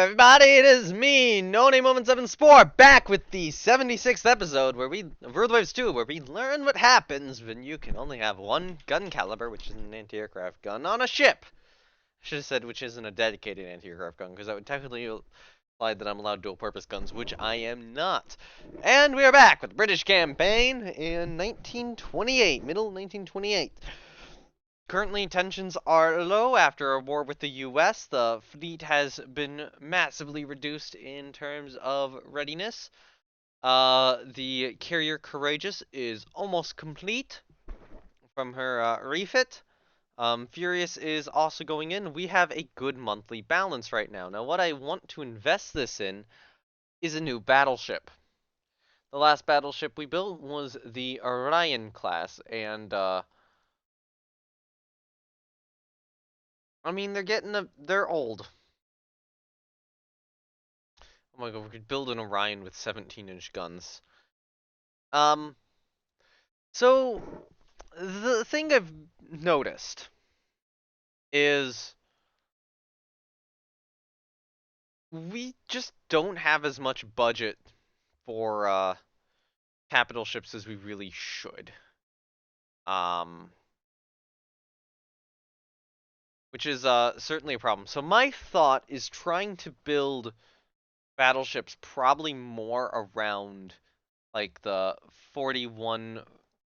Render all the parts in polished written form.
everybody, it is me, No Name Moment 7 Spore, back with the 76th episode of World Waves 2, where we learn what happens when you can only have one gun caliber, which is an anti-aircraft gun, on a ship. I should have said which isn't a dedicated anti-aircraft gun, because that would technically imply that I'm allowed dual-purpose guns, which I am not. And we are back with the British campaign in 1928, middle 1928. Currently, tensions are low after a war with the US. The fleet has been massively reduced in terms of readiness. The carrier Courageous is almost complete from her refit. Furious is also going in. We have a good monthly balance right now. Now, what I want to invest this in is a new battleship. The last battleship we built was the Orion class, and I mean, they're old. Oh my god, we could build an Orion with 17-inch guns. Um, so the thing I've noticed is we just don't have as much budget for capital ships as we really should. Um, which is certainly a problem. So my thought is trying to build battleships probably more around like the 41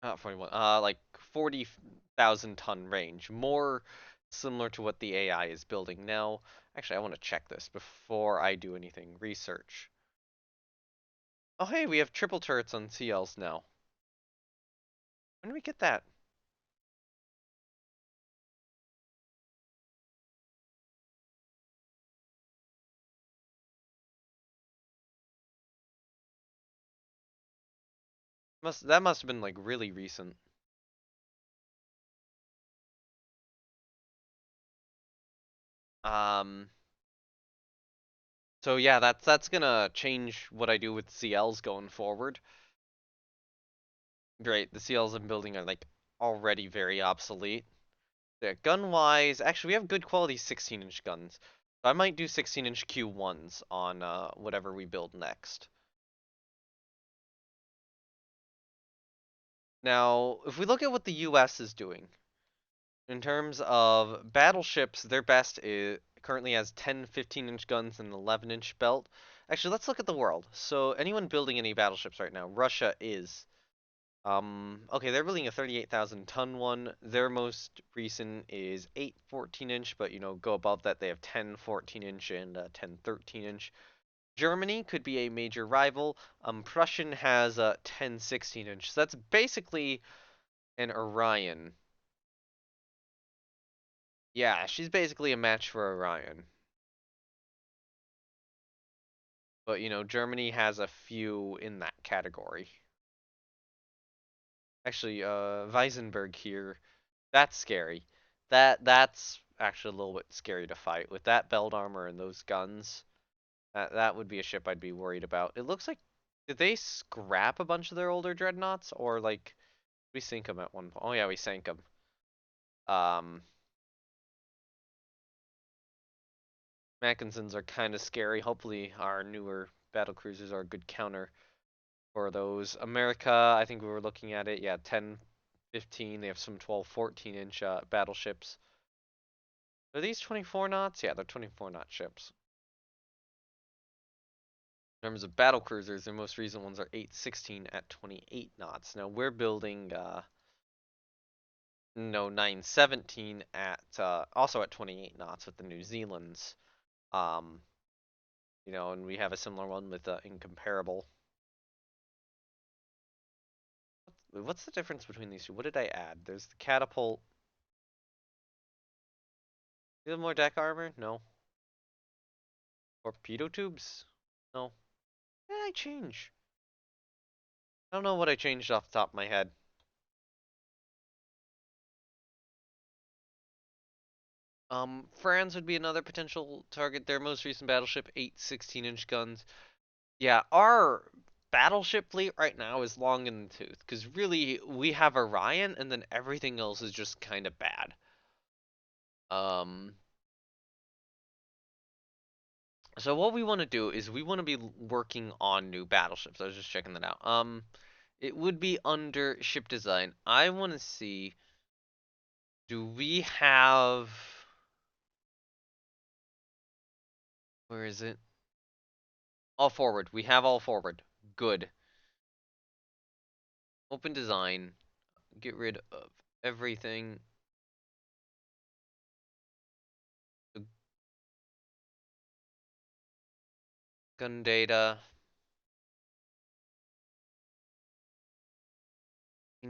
not 41 like 40,000 ton range, more similar to what the AI is building now. Actually, I want to check this before I do anything research. Oh hey, we have triple turrets on CLs now. When do we get that? That must have been like really recent. um so yeah, that's gonna change what I do with CLs going forward. Great, the CLs I'm building are like already very obsolete. Yeah, gun-wise, actually we have good quality 16-inch guns. So I might do 16-inch Q1s on whatever we build next. Now, if we look at what the US is doing, in terms of battleships, their best is currently has 10 15-inch guns and an 11-inch belt. Actually, let's look at the world. So anyone building any battleships right now, Russia is. Okay, they're building a 38,000 ton one. Their most recent is 8 14-inch, but go above that, they have 10 14-inch and 10 13-inch. Germany could be a major rival. Prussian has a 10 16-inch. So that's basically an Orion. Yeah, she's basically a match for Orion. But Germany has a few in that category. Actually, Weisenberg here, that's scary. That's actually a little bit scary to fight with that belt armor and those guns. That would be a ship I'd be worried about. It looks like, did they scrap a bunch of their older dreadnoughts, or like we sink them at one point? Oh yeah, we sank them. Um, Mackinsons are kind of scary. Hopefully, our newer battle cruisers are a good counter for those. America, I think we were looking at it. Yeah, 10, 15. They have some 12, 14-inch battleships. Are these 24 knots? Yeah, they're 24 knot ships. In terms of battle cruisers, their most recent ones are 816 at 28 knots. Now we're building no 917 at also at 28 knots with the New Zealands. Um, and we have a similar one with incomparable. What's the difference between these two? What did I add? There's the catapult. Do you have more deck armor? No. Torpedo tubes? No. What did I change? I don't know what I changed off the top of my head. France would be another potential target. Their most recent battleship, 8 16-inch guns. Yeah, our battleship fleet right now is long in the tooth, because really, we have Orion, and then everything else is just kind of bad. Um, So what we want to do is we want to be working on new battleships. I was just checking that out. It would be under ship design. I want to see, do we have, where is it? All forward. We have all forward. Good. Open design. Get rid of everything. The gun data. We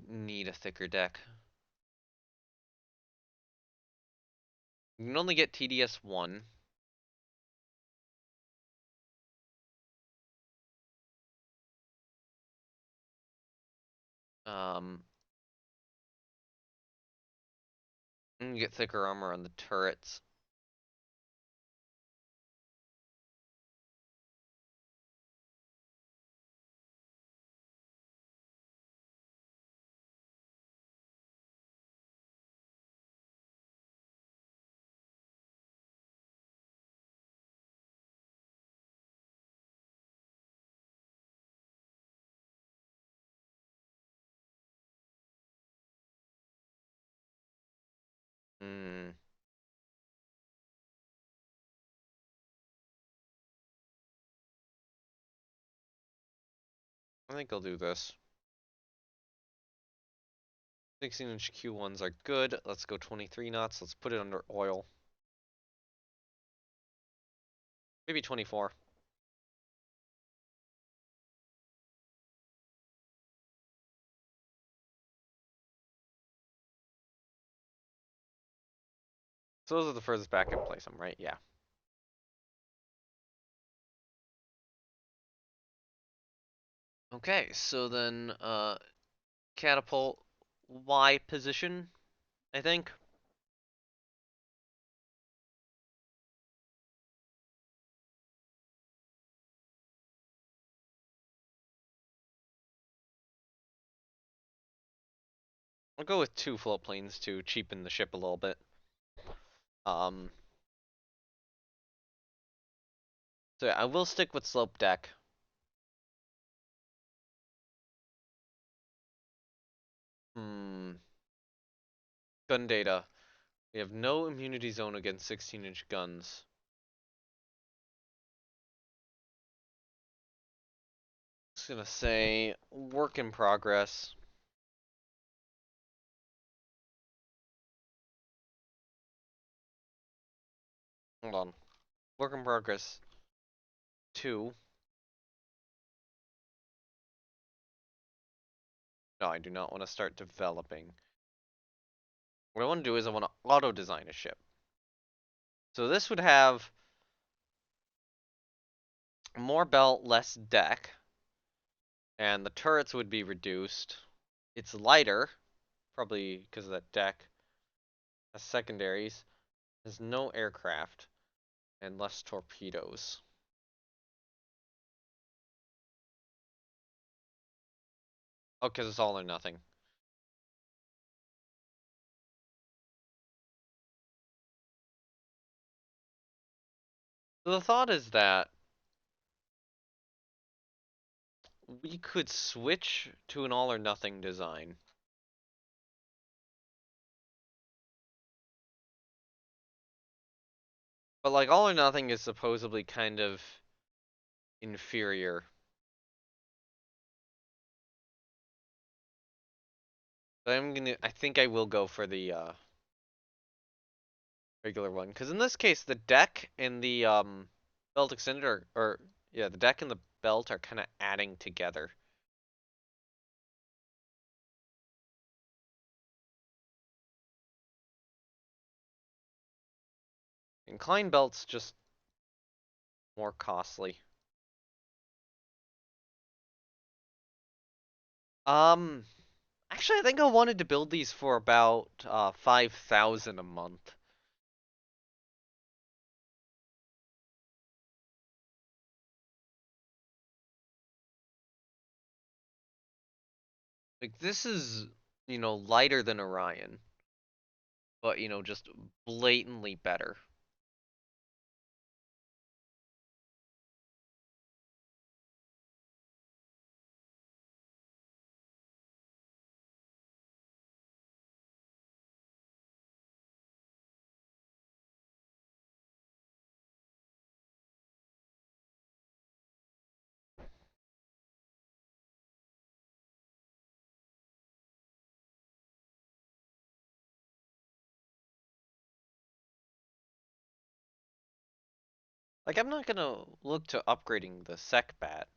need a thicker deck. You can only get TDS 1. Um, you can get thicker armor on the turrets. Hmm. I think I'll do this. 16-inch Q1s are good. Let's go 23 knots. Let's put it under oil. Maybe 24. So those are the furthest back I can place them, right? Yeah. Okay, so then catapult Y position, I think. I'll go with 2 float planes to cheapen the ship a little bit. Um, so yeah, I will stick with slope deck. Hmm. Gun data. We have no immunity zone against 16-inch guns. Just gonna say work in progress. Hold on. Work in progress 2. No, I do not want to start developing. What I want to do is I want to auto design a ship. So this would have more belt, less deck, and the turrets would be reduced. It's lighter, probably because of that deck. Has secondaries, has no aircraft, and less torpedoes. Oh, because it's all or nothing. So the thought is that we could switch to an all or nothing design. But like all or nothing is supposedly kind of inferior. But I think I will go for the regular one. Because in this case, the deck and the belt extender or yeah, the deck and the belt are kind of adding together. Inclined belt's just more costly. Um, Actually, I think I wanted to build these for about 5,000 a month. Like this is, lighter than Orion, but just blatantly better. Like, I'm not gonna look to upgrading the sec bat.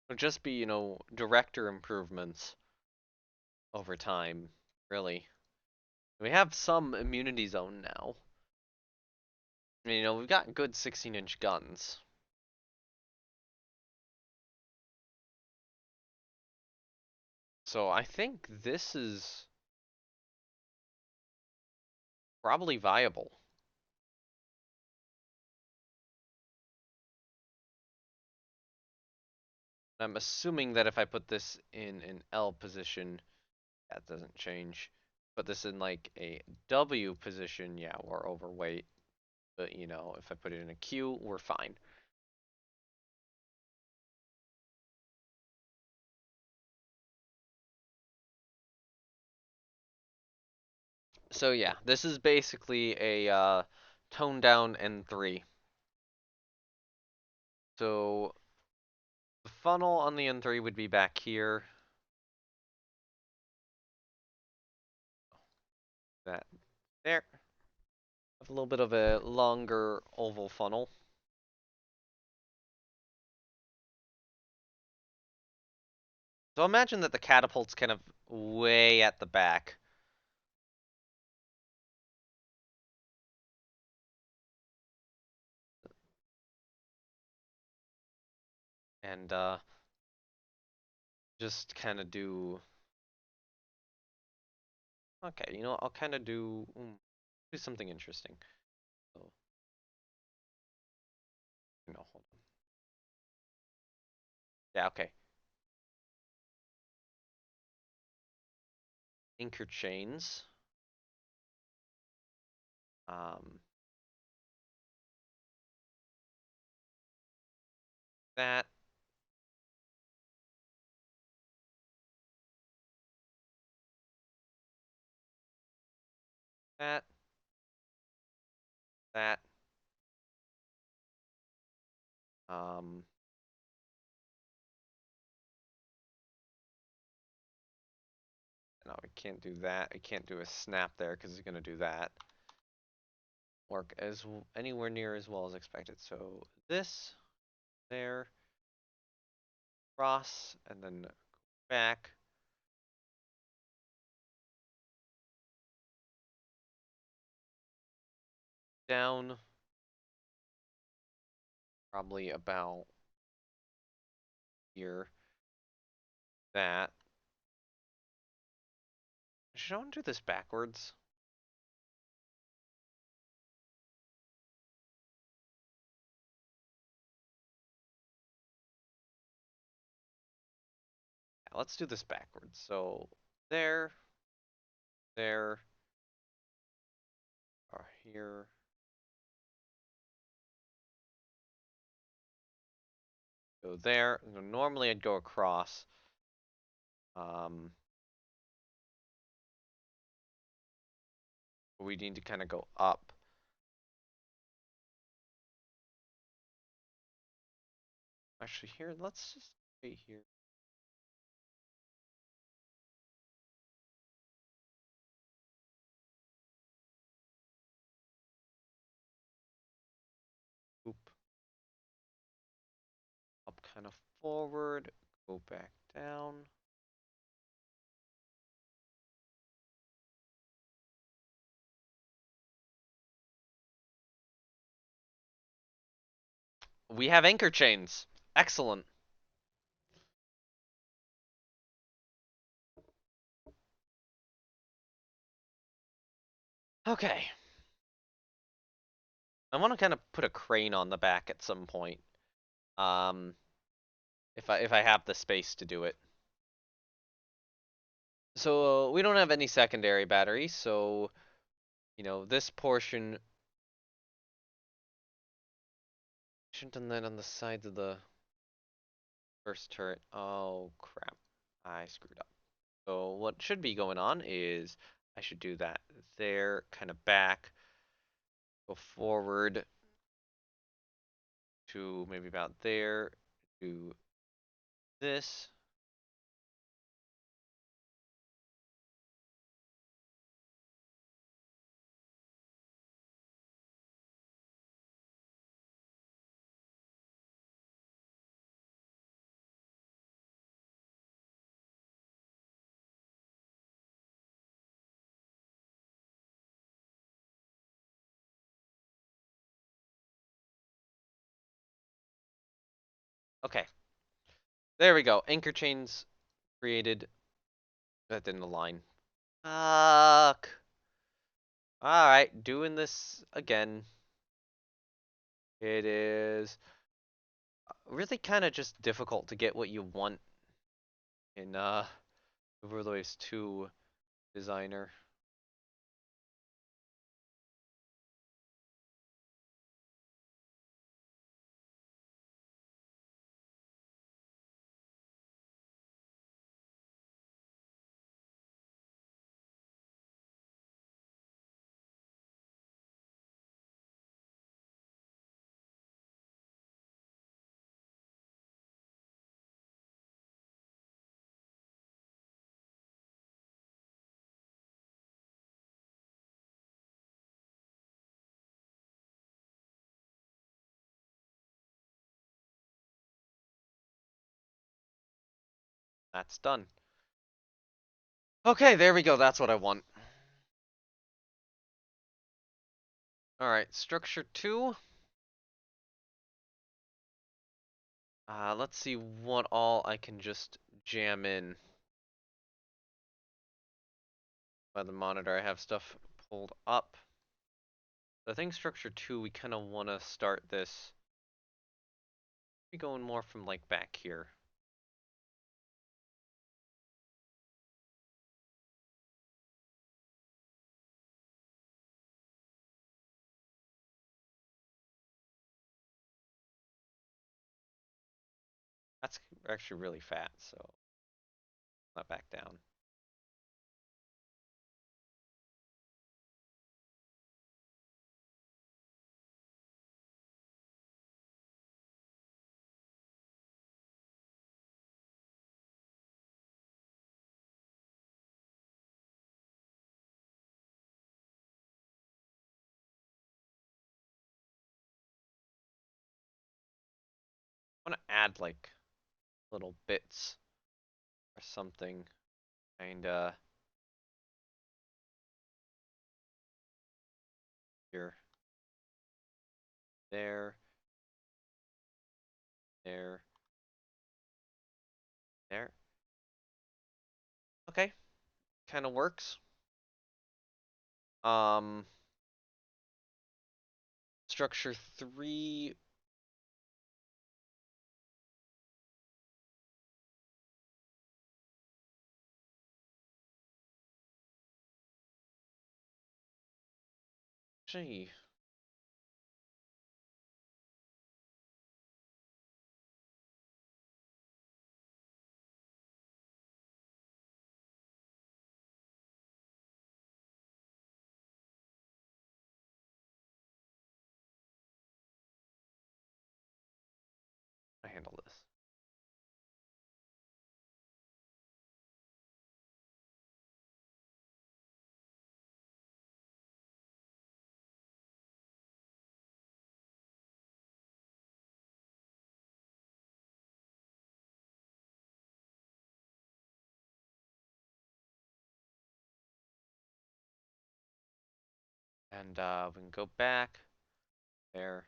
It'll just be, director improvements over time, really. We have some immunity zone now. I mean, we've got good 16-inch guns. So I think this is probably viable. I'm assuming that if I put this in an L position, that doesn't change. Put this in like a W position, yeah, we're overweight. But, if I put it in a Q, we're fine. So yeah, this is basically a toned down N3. So the funnel on the N3 would be back here. That there. Have a little bit of a longer oval funnel. So imagine that the catapult's kind of way at the back. And just kind of do... Okay, I'll kind of do something interesting. So, hold on. Yeah, okay. Anchor chains. Um, that. That. That. Um, no, we can't do that. I can't do a snap there because it's going to do that. Work anywhere near as well as expected. So this, there, cross, and then back. Down. Probably about here. That. Should I do this backwards? Yeah, let's do this backwards. So there, there, or here. Go there. Normally I'd go across. Um, we need to kind of go up. Actually, here, let's just wait here. Oop. Up kind of forward. Go back down. We have anchor chains. Excellent. Okay. I want to kind of put a crane on the back at some point. Um, if I have the space to do it. So we don't have any secondary batteries, so this portion shouldn't have done that on the sides of the first turret. Oh crap. I screwed up. So what should be going on is I should do that there, kind of back, go forward to maybe about there, do this. There we go. Anchor chains created. That didn't align. Fuck. Alright, doing this again. It is really kind of just difficult to get what you want in Overlays 2 Designer. That's done. Okay, there we go. That's what I want. Alright, structure 2. Let's see what all I can just jam in. By the monitor, I have stuff pulled up. I think structure 2, we kind of want to start this. Maybe going more from like back here. That's actually really fat, so not back down. I want to add like little bits or something, kinda here, there, there, there. Okay, kind of works. Um, structure 3. Actually, I handle this. And we can go back there.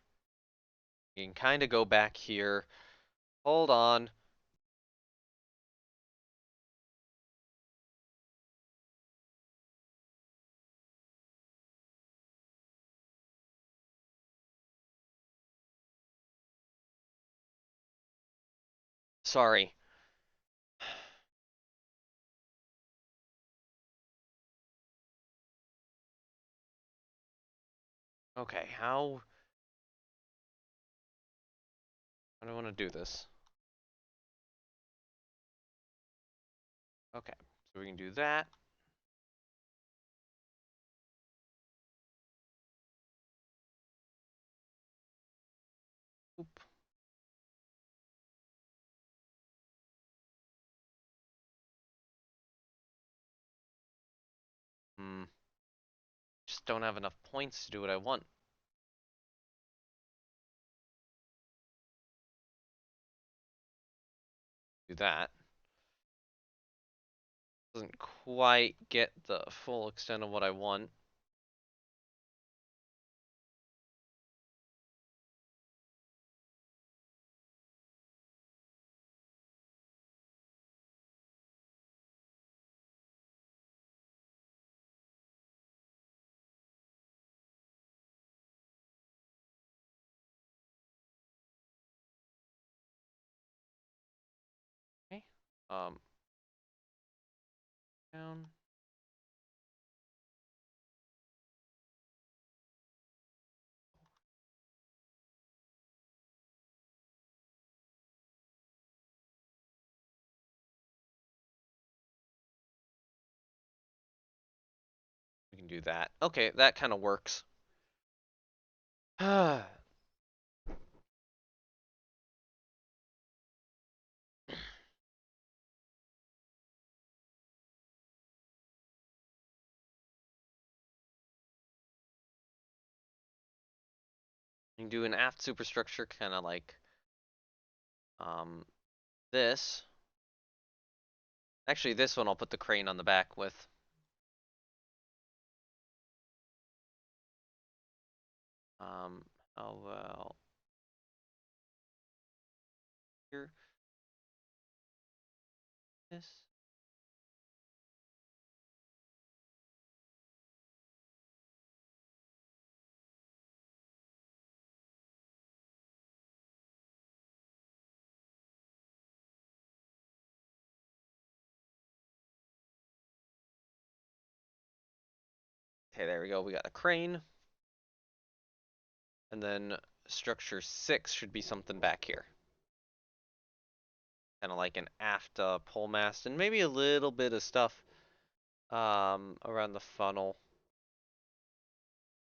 You can kind of go back here. Hold on. Sorry. Okay, how do I want to do this? Okay, so we can do that. Oop. Just don't have enough points to do what I want. Do that. Doesn't quite get the full extent of what I want. Um, down. We can do that. Okay, that kind of works. We can do an aft superstructure, kind of like um this. Actually, this one I'll put the crane on the back with. Um, oh well, here, this. Okay, there we go. We got a crane, and then structure 6 should be something back here. Kind of like an aft pole mast, and maybe a little bit of stuff around the funnel.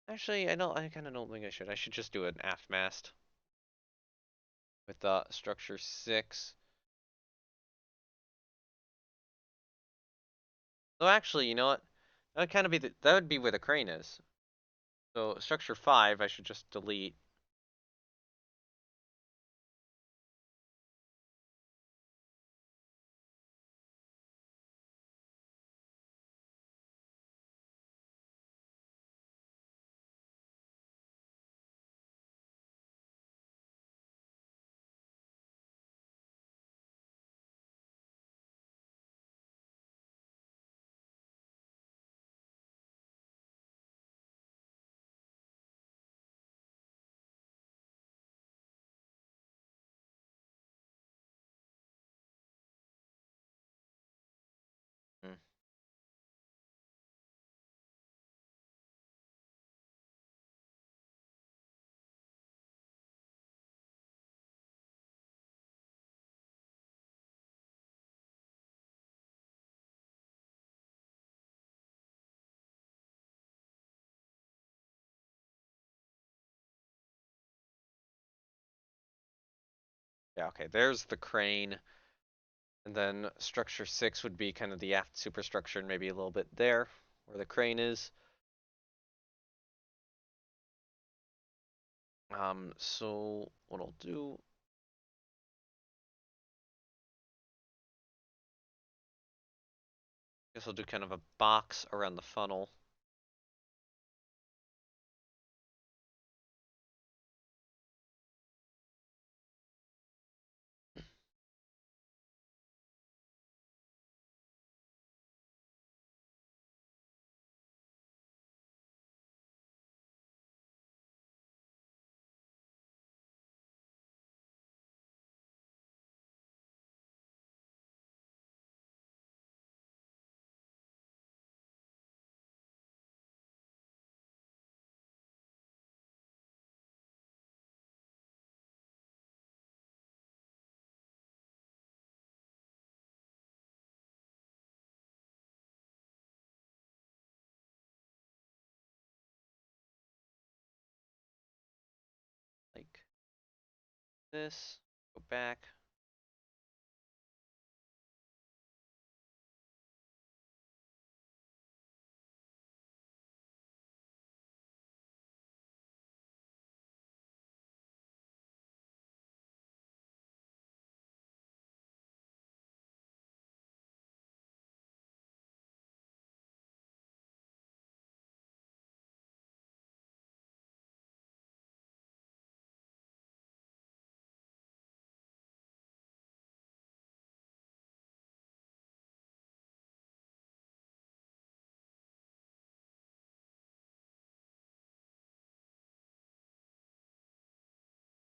Actually, I kind of don't think I should. I should just do an aft mast with structure 6. So actually, you know what? That would kind of be that would be where the crane is. So structure 5, I should just delete. Hmm. Yeah, okay. There's the crane, and then structure 6 would be kind of the aft superstructure, and maybe a little bit there where the crane is. So what I'll do, I guess I'll do kind of a box around the funnel. Like this, go back.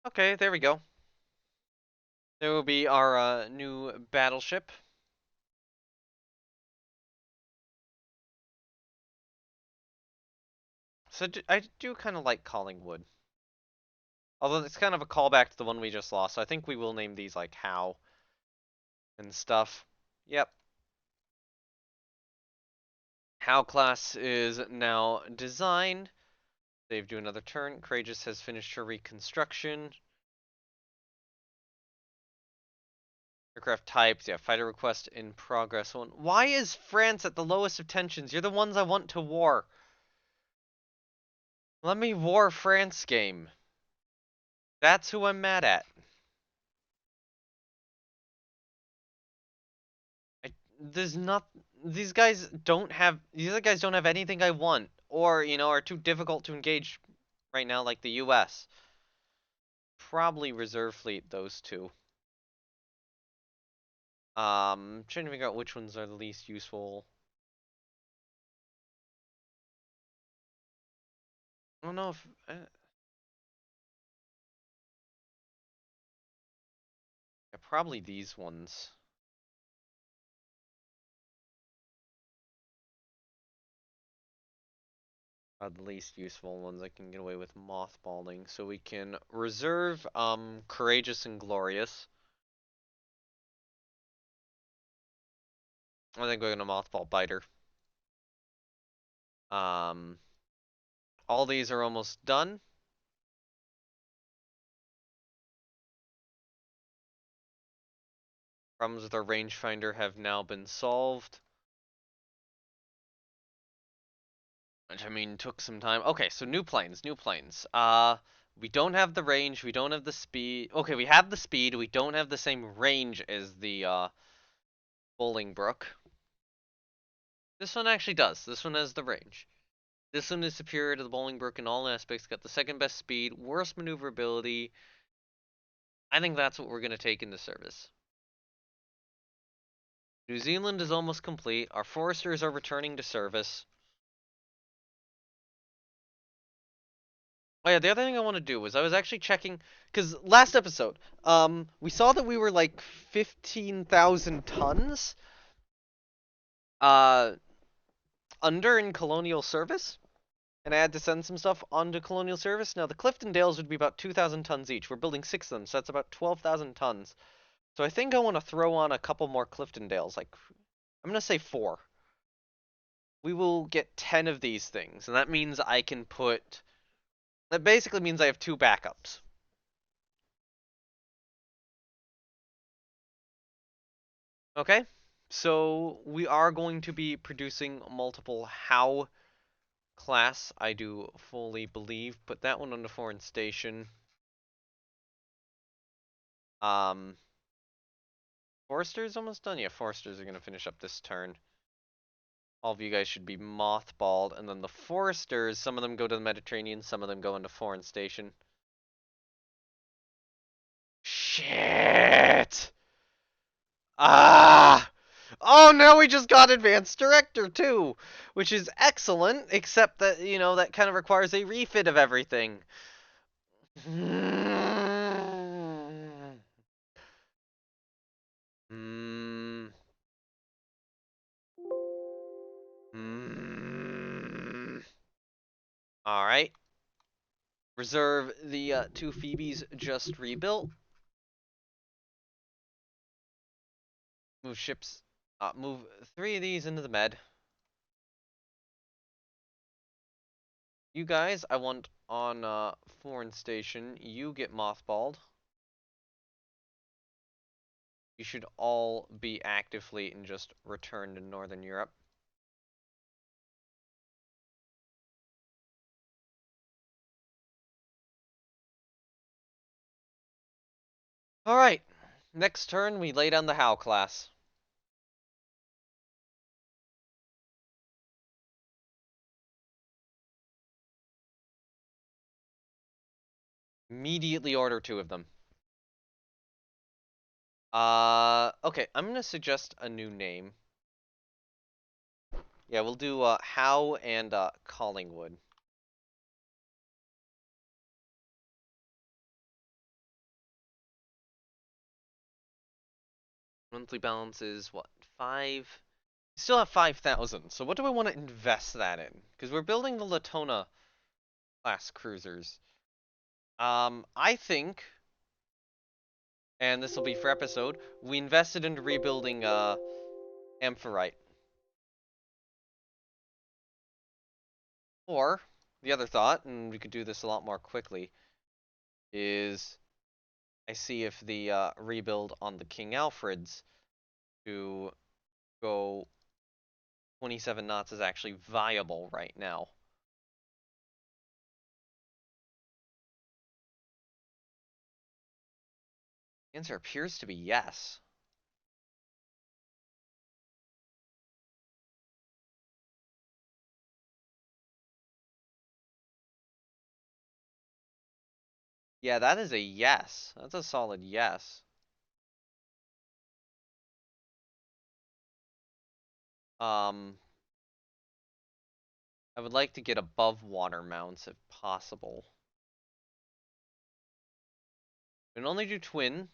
Okay, there we go. There will be our new battleship. So I do kind of like Collingwood. Although it's kind of a callback to the one we just lost, so I think we will name these like How and stuff. Yep. How class is now designed. They've do another turn. Courageous has finished her reconstruction. Aircraft types, yeah, fighter request in progress. Why is France at the lowest of tensions? You're the ones I want to war. Let me war France game. That's who I'm mad at. There's not. These guys don't have. These other guys don't have anything I want, or are too difficult to engage right now, like the U.S. Probably reserve fleet those two. Trying to figure out which ones are the least useful. I don't know if. Yeah, probably these ones. Are the least useful ones I can get away with mothballing. So we can reserve Courageous and Glorious. I think we're gonna mothball Biter. Um all these are almost done. Problems with our rangefinder have now been solved. Which I mean took some time. Okay, so new planes, new planes. We don't have the range, we don't have the speed. Okay, we have the speed, we don't have the same range as the Bolingbroke. This one actually does. This one has the range. This one is superior to the Bolingbroke in all aspects. Got the second best speed, worst maneuverability. I think that's what we're going to take into service. New Zealand is almost complete. Our foresters are returning to service. Oh yeah, the other thing I want to do was I was actually checking because last episode, we saw that we were like 15,000 tons, uh, under in colonial service, and I had to send some stuff onto colonial service. Now the Clifton Dales would be about 2,000 tons each. We're building 6 of them, so that's about 12,000 tons. So I think I want to throw on a couple more Clifton Dales. Like, I'm gonna say 4. We will get 10 of these things, and that means I can put. That basically means I have 2 backups. Okay, so we are going to be producing multiple How class, I do fully believe. Put that one on the foreign station. Um, Foresters almost done? Yeah, Foresters are going to finish up this turn. All of you guys should be mothballed, and then the Foresters, some of them go to the Mediterranean, some of them go into foreign station. Shit! Ah! Oh, now we just got Advanced Director too, which is excellent, except that, that kind of requires a refit of everything. Hmm. Hmm. All right. Reserve the 2 Phoebes just rebuilt. Move ships. Move 3 of these into the med. You guys, I want on foreign station. You get mothballed. You should all be active fleet and just return to Northern Europe. Alright. Next turn, we lay down the How class. Immediately order 2 of them. Okay, I'm gonna suggest a new name. Yeah, we'll do How and Collingwood. Monthly balance is what? 5? Still have 5,000. So what do I want to invest that in? Because we're building the Latona class cruisers. I think, and this will be for episode, we invested into rebuilding Amphitrite. Or the other thought, and we could do this a lot more quickly, is I see if the rebuild on the King Alfreds to go 27 knots is actually viable right now. The answer appears to be yes. Yeah, that is a yes. That's a solid yes. Um, I would like to get above water mounts if possible. We can only do twin.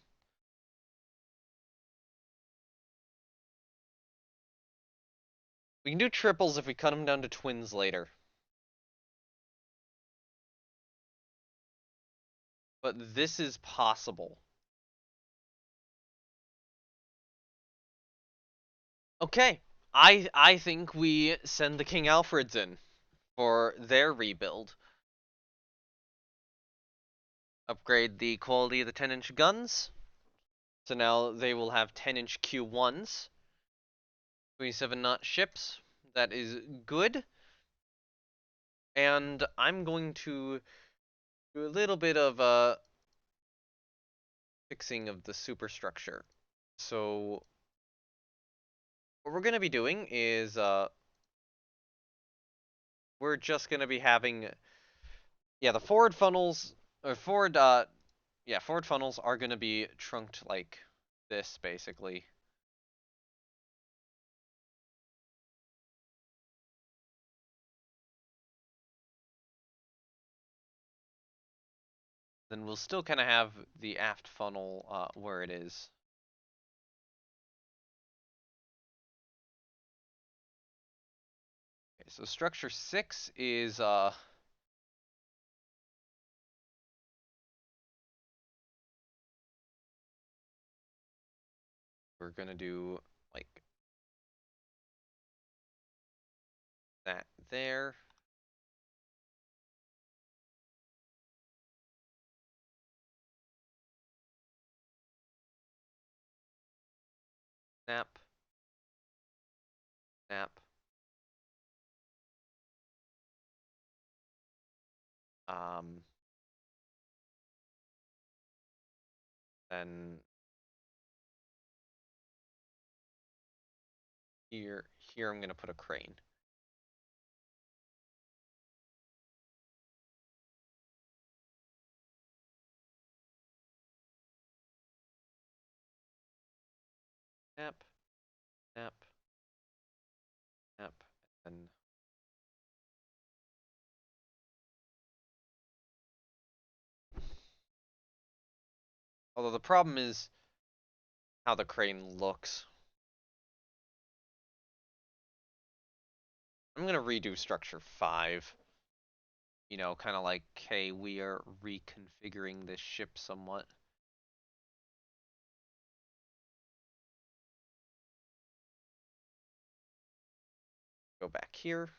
We can do triples if we cut them down to twins later. But this is possible. Okay, I think we send the King Alfreds in for their rebuild. Upgrade the quality of the 10-inch guns. So now they will have 10-inch Q1s. 27-knot ships. That is good. And I'm going to do a little bit of fixing of the superstructure. So what we're going to be doing is we're just going to be having, yeah, the forward funnels, or forward, yeah, forward funnels are going to be trunked like this, basically. Then we'll still kind of have the aft funnel where it is. Okay, so structure 6 is we're gonna do like that there. Snap, snap. Um, then here I'm gonna put a crane. Snap, snap, snap, and although the problem is how the crane looks. I'm gonna redo structure 5. You know, kind of like, hey, we are reconfiguring this ship somewhat. Go back here.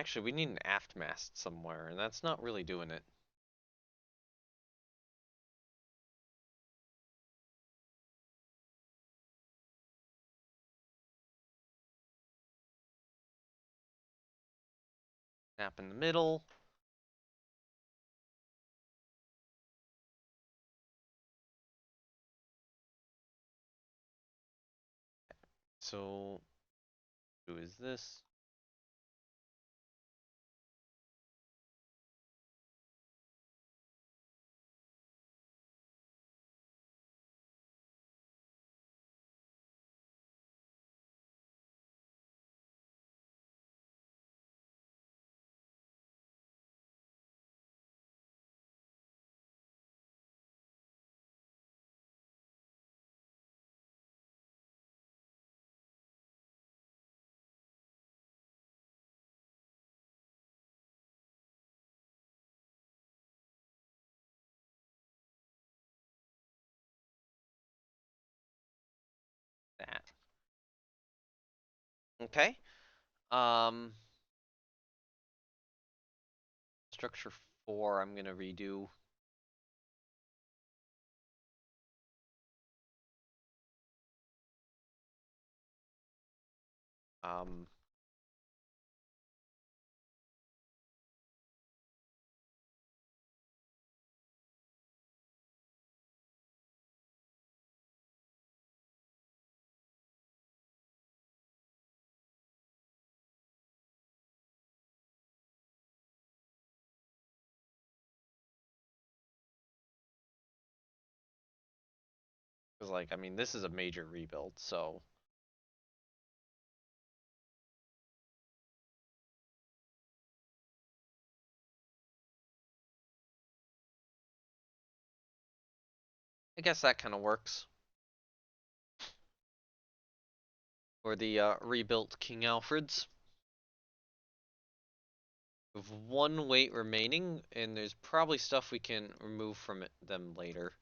Actually, we need an aft mast somewhere, and that's not really doing it. Snap in the middle. So, who is this? that. Okay. Um, structure 4, I'm gonna redo. Um, Cause like, I mean, this is a major rebuild, so I guess that kind of works for the rebuilt King Alfreds. We have 1 weight remaining, and there's probably stuff we can remove from them later.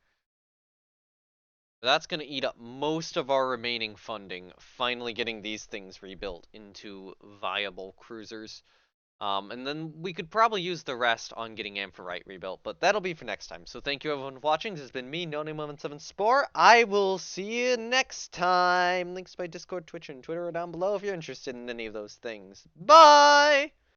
But that's going to eat up most of our remaining funding, finally getting these things rebuilt into viable cruisers. And then we could probably use the rest on getting Amphitrite rebuilt, but that'll be for next time. So thank you everyone for watching. This has been me, NoNameMoment7 Spore. I will see you next time. Links to my Discord, Twitch, and Twitter are down below if you're interested in any of those things. Bye!